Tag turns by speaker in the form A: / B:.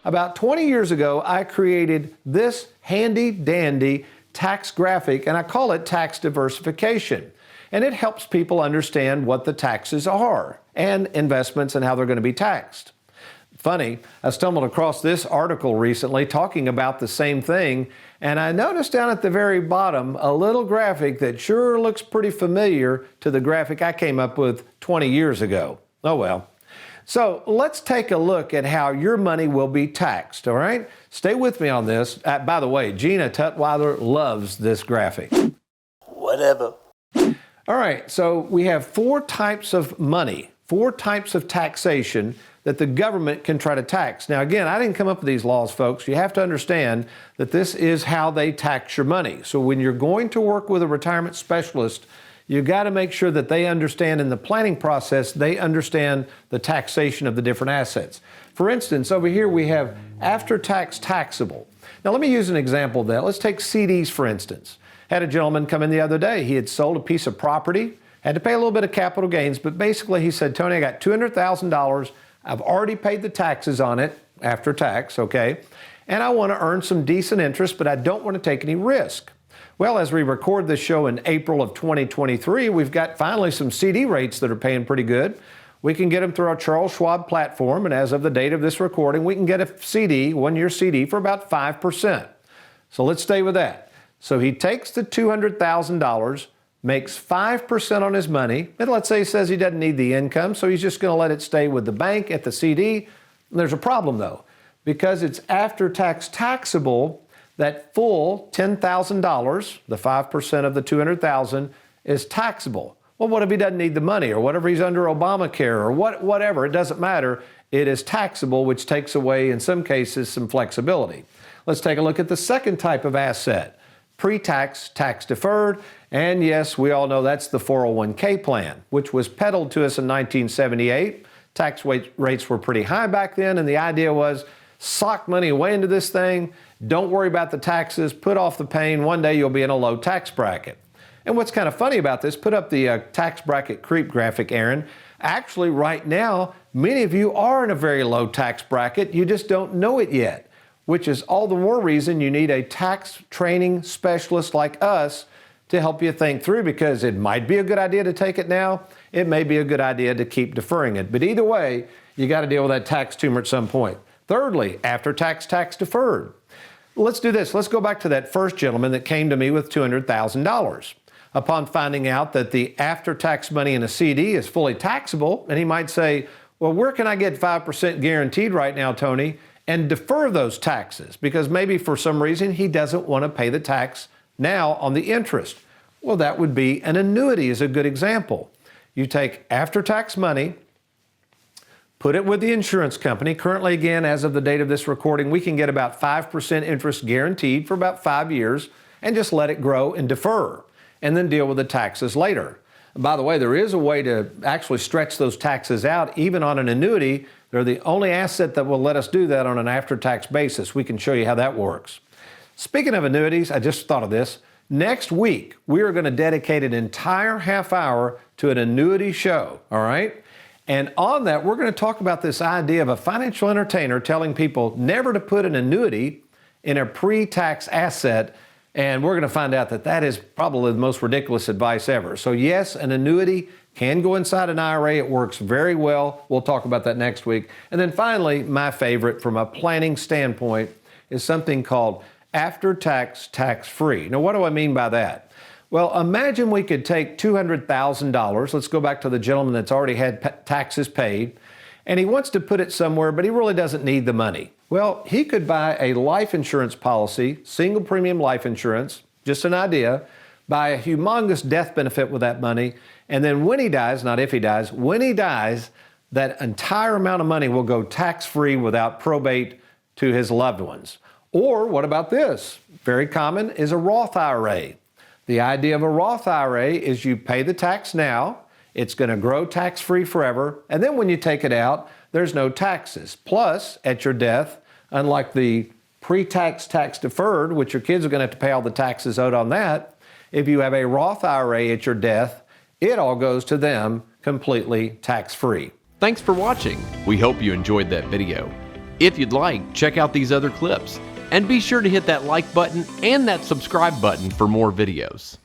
A: About 20 years ago, I created this handy dandy tax graphic, and I call it tax diversification. And it helps people understand what the taxes are and investments and how they're going to be taxed. Funny, I stumbled across this article recently talking about the same thing, and I noticed down at the very bottom a little graphic that sure looks pretty familiar to the graphic I came up with 20 years ago. Oh well. So let's take a look at how your money will be taxed, all right? Stay with me on this. By the way, Gina Tutwiler loves this graphic.
B: Whatever.
A: All right, so we have 4 types of money, 4 types of taxation that the government can try to tax. Now again, I didn't come up with these laws, folks. You have to understand that this is how they tax your money. So when you're going to work with a retirement specialist, you've got to make sure that they understand in the planning process, they understand the taxation of the different assets. For instance, over here we have after-tax taxable. Now let me use an example of that. Let's take CDs, for instance. Had a gentleman come in the other day. He had sold a piece of property, had to pay a little bit of capital gains, but basically he said, Tony, I got $200,000. I've already paid the taxes on it, after tax, okay? And I want to earn some decent interest, but I don't want to take any risk. Well, as we record this show in April of 2023, we've got finally some CD rates that are paying pretty good. We can get them through our Charles Schwab platform, and as of the date of this recording, we can get a CD, 1-year CD, for about 5%. So let's stay with that. So he takes the $200,000, makes 5% on his money, and let's say he says he doesn't need the income, so he's just going to let it stay with the bank at the CD. There's a problem though, because it's after-tax taxable. That full $10,000, the 5% of the $200,000, is taxable. Well, what if he doesn't need the money, or whatever he's under Obamacare, or whatever? It doesn't matter. It is taxable, which takes away, in some cases, some flexibility. Let's take a look at the second type of asset, pre-tax, tax deferred. And yes, we all know that's the 401k plan, which was peddled to us in 1978. Tax rates were pretty high back then, and the idea was sock money away into this thing. Don't worry about the taxes, put off the pain. One day you'll be in a low tax bracket. And what's kind of funny about this, put up the tax bracket creep graphic, Aaron. Actually, right now, many of you are in a very low tax bracket. You just don't know it yet, which is all the more reason you need a tax training specialist like us to help you think through, because it might be a good idea to take it now. It may be a good idea to keep deferring it. But either way, you got to deal with that tax tumor at some point. Thirdly, after-tax, tax deferred. Let's do this. Let's go back to that first gentleman that came to me with $200,000. Upon finding out that the after-tax money in a CD is fully taxable, and he might say, well, where can I get 5% guaranteed right now, Tony, and defer those taxes? Because maybe for some reason he doesn't want to pay the tax now on the interest. Well, that would be an annuity is a good example. You take after-tax money, put it with the insurance company. Currently, again, as of the date of this recording, we can get about 5% interest guaranteed for about 5 years, and just let it grow and defer, and then deal with the taxes later. And by the way, there is a way to actually stretch those taxes out, even on an annuity. They're the only asset that will let us do that on an after-tax basis. We can show you how that works. Speaking of annuities, I just thought of this. Next week, we are going to dedicate an entire half hour to an annuity show, all right? And on that, we're going to talk about this idea of a financial entertainer telling people never to put an annuity in a pre-tax asset. And we're going to find out that that is probably the most ridiculous advice ever. So yes, an annuity can go inside an IRA. It works very well. We'll talk about that next week. And then finally, my favorite from a planning standpoint is something called after-tax, tax-free. Now, what do I mean by that? Well, imagine we could take $200,000. Let's go back to the gentleman that's already had taxes paid, and he wants to put it somewhere, but he really doesn't need the money. Well, he could buy a life insurance policy, single premium life insurance, just an idea, buy a humongous death benefit with that money, and then when he dies, not if he dies, when he dies, that entire amount of money will go tax-free without probate to his loved ones. Or what about this? Very common is a Roth IRA. The idea of a Roth IRA is you pay the tax now, it's going to grow tax-free forever, and then when you take it out, there's no taxes. Plus, at your death, unlike the pre-tax tax deferred, which your kids are going to have to pay all the taxes owed on that, if you have a Roth IRA at your death, it all goes to them completely tax-free.
C: Thanks for watching. We hope you enjoyed that video. If you'd like, check out these other clips. And be sure to hit that like button and that subscribe button for more videos.